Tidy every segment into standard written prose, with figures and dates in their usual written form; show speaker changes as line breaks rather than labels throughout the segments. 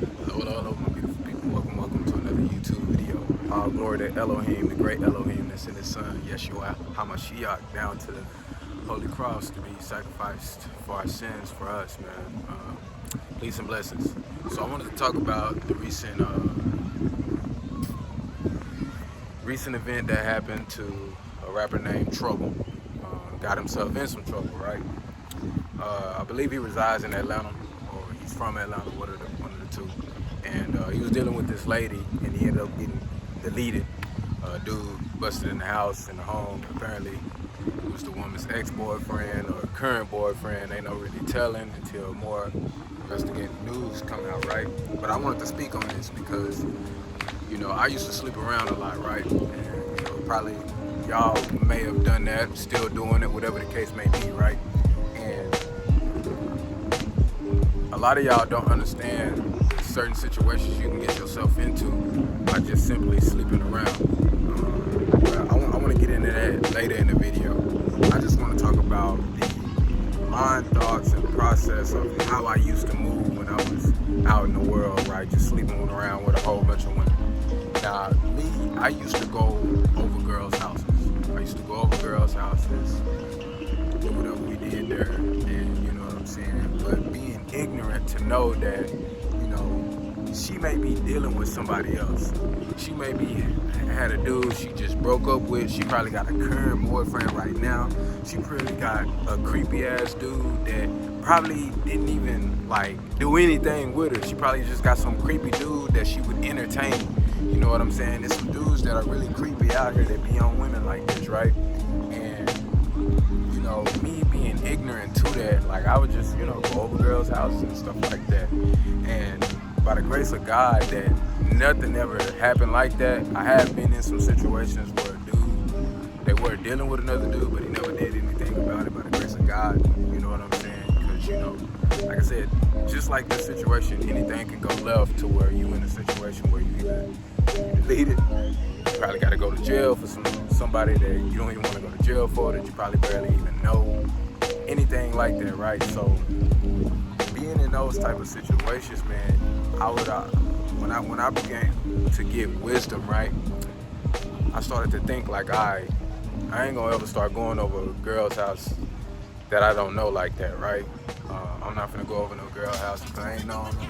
Hello, my beautiful people. Welcome to another YouTube video. All glory to Elohim, the great Elohim that's in his son, Yeshua HaMashiach, down to the holy cross to be sacrificed for our sins, for us, man. Peace and blessings. So I wanted to talk about the recent event that happened to a rapper named Trouble. Got himself in some trouble, right? I believe he resides in Atlanta, or he's from Atlanta, one of the two. And he was dealing with this lady, and he ended up getting deleted. Dude busted in the house, in the home. Apparently, it was the woman's ex-boyfriend or current boyfriend. Ain't no really telling until more investigative news come out, right? But I wanted to speak on this because, I used to sleep around a lot, right? And, probably y'all may have done that, still doing it, whatever the case may be, right? And a lot of y'all don't understand certain situations you can get yourself into by just simply sleeping around. I want to get into that later in the video. I just want to talk about the mind, thoughts, and process of how I used to move when I was out in the world, right? Just sleeping around with a whole bunch of women. Now, I used to go over girls' houses. I used to go over girls' houses, do whatever we did there, and you know what I'm saying? But being ignorant to know that, she may be dealing with somebody else. She may be had a dude she just broke up with. She probably got a current boyfriend right now. She probably got a creepy ass dude that probably didn't even do anything with her. She probably just got some creepy dude that she would entertain. You know what I'm saying? There's some dudes that are really creepy out here that be on women like this, right? And me being ignorant to that, I would just, go over girls' houses and stuff like that. And by the grace of God, that nothing ever happened like that. I have been in some situations where they were dealing with another dude, but he never did anything about it by the grace of God. You know what I'm saying? Because, like I said, just like this situation, anything can go left to where you in a situation where you either delete it, you probably got to go to jail for somebody that you don't even want to go to jail for, that you probably barely even know, anything like that, right? So being in those type of situations, man, I would when I began to get wisdom, right, I started to think I ain't gonna ever start going over a girl's house that I don't know like that, right? I'm not gonna go over no girl house because I ain't knowing them.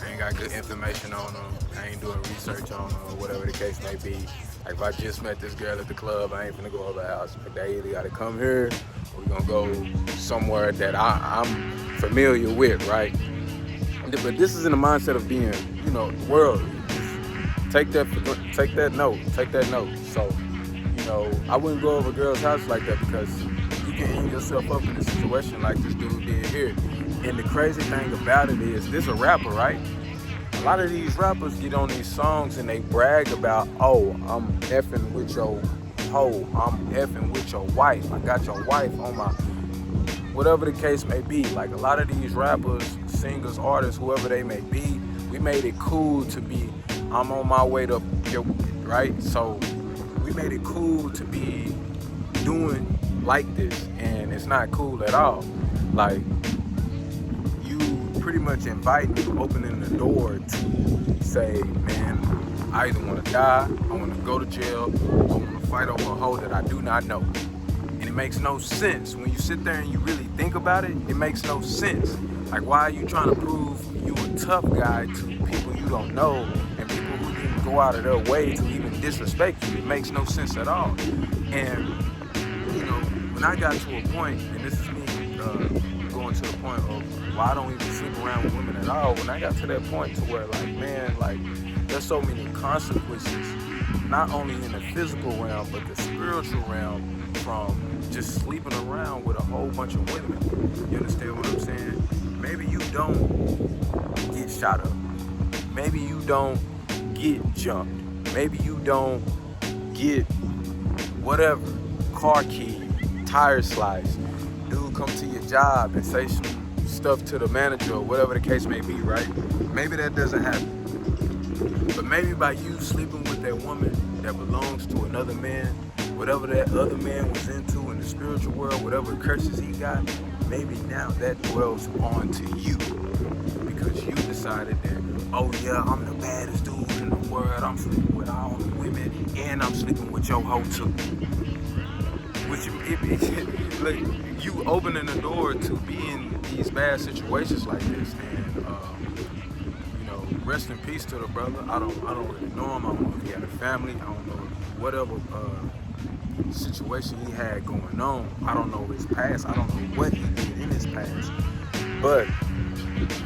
I ain't got good information on them. I ain't doing research on them, or whatever the case may be. If I just met this girl at the club, I ain't finna go over her house. They either gotta come here, or we're gonna go somewhere that I'm familiar with, right? But this is in the mindset of being, the world. Take that note. So, I wouldn't go over girls' houses like that because you can end yourself up in a situation like this dude did here. And the crazy thing about it is, this a rapper, right? A lot of these rappers get on these songs and they brag about, oh, I'm effing with your hoe, I'm effing with your wife, I got your wife on my, whatever the case may be. A lot of these rappers, singers, artists, whoever they may be, we made it cool to be, I'm on my way to your, right? So we made it cool to be doing like this, and it's not cool at all. You pretty much inviting, opening the door to say, man, I either want to die, I want to go to jail, I want to fight over a hoe that I do not know. And it makes no sense. When you sit there and you really think about it, it makes no sense. Why are you trying to prove you a tough guy to people you don't know and people who didn't go out of their way to even disrespect you? It makes no sense at all. And, when I got to a point, and this is me going to the point of why I don't even sleep around with women at all, when I got to that point to where, there's so many consequences, not only in the physical realm, but the spiritual realm, from just sleeping around with a whole bunch of women. You understand what I'm saying? Maybe you don't get shot up. Maybe you don't get jumped. Maybe you don't get whatever, car key, tire slice. Dude come to your job and say some stuff to the manager or whatever the case may be, right? Maybe that doesn't happen. But maybe by you sleeping with that woman that belongs to another man, whatever that other man was into in the spiritual world, whatever curses he got, maybe now that dwells on to you. because you decided that, oh yeah, I'm the baddest dude in the world, I'm sleeping with all the women, and I'm sleeping with your hoe too. Which, look, you opening the door to be in these bad situations like this, and you know, rest in peace to the brother. I don't really know him. I don't know if he had a family. I don't know whatever situation he had going on. I don't know his past. I don't know what he did in his past. But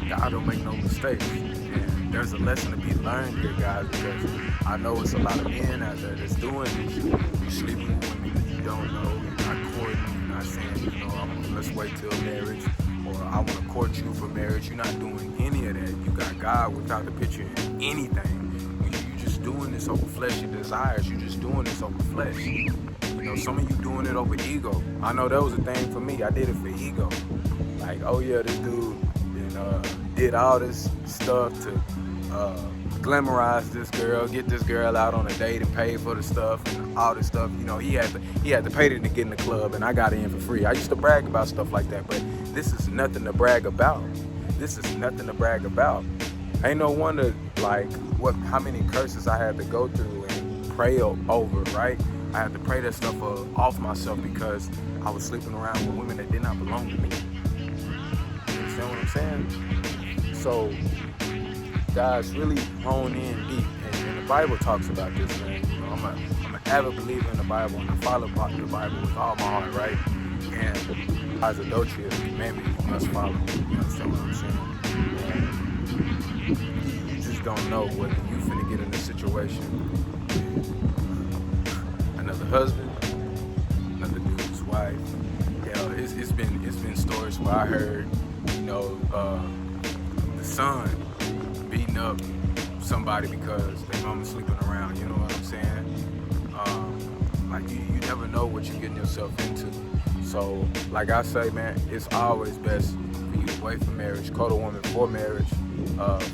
God don't make no mistakes. And there's a lesson to be learned here, guys, because I know it's a lot of men out there that's doing this. You sleeping with women that you don't know, you're not courting, you're not saying, you know, let's wait till marriage, or I want to court you for marriage. You're not doing any of that. You got God without the picture in anything. You're just doing this over fleshy desires. You're just doing this over flesh. You know, some of you doing it over ego. I know that was a thing for me. I did it for ego. Like, oh yeah, this dude did all this stuff to glamorize this girl, get this girl out on a date and pay for the stuff and all this stuff. You know, he had to pay to get in the club, and I got in for free. I used to brag about stuff like that, but this is nothing to brag about. This is nothing to brag about. Ain't no wonder, like, how many curses I had to go through and pray over, right? I had to pray that stuff off myself because I was sleeping around with women that did not belong to me. You understand what I'm saying? So, guys, really hone in deep. And the Bible talks about this, man. You know, I'm an avid believer in the Bible, and I follow the Bible with all my heart, right? And as adultery is a commandment you must follow. You understand what I'm saying? And you just don't know whether you finna get in a situation. Another husband, another dude's wife. You know, it's been stories where I heard, you know, the son beating up somebody because their mama's sleeping around. You know what I'm saying? Like you never know what you're getting yourself into. So, like I say, man, it's always best for you to wait for marriage, court a woman for marriage.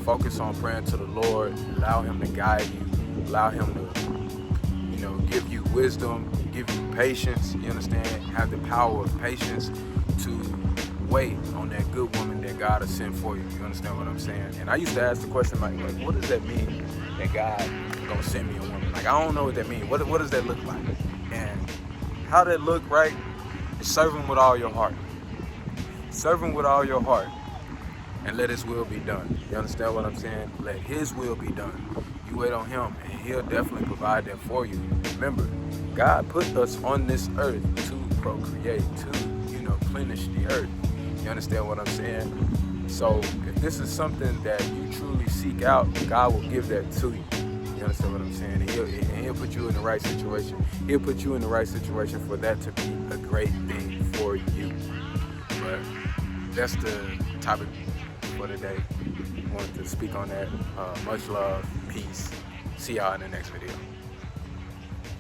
Focus on praying to the Lord. Allow Him to guide you. Allow Him to, you know, give you wisdom, give you patience. You understand? Have the power of patience to wait on that good woman that God has sent for you. You understand what I'm saying? And I used to ask the question, like, what does that mean that God gonna send me a woman? Like, I don't know what that means. What does that look like? And how that look, right? Is serve Him with all your heart. Serve Him with all your heart, and let His will be done. You understand what I'm saying? Let His will be done. You wait on Him, and He'll definitely provide that for you. Remember, God put us on this earth to procreate, to, you know, plenish the earth. You understand what I'm saying? So if this is something that you truly seek out, God will give that to you. You understand what I'm saying? And he'll put you in the right situation. He'll put you in the right situation for that to be a great thing for you. But that's the topic for today. I wanted to speak on that. Much love, peace. See y'all in the next video.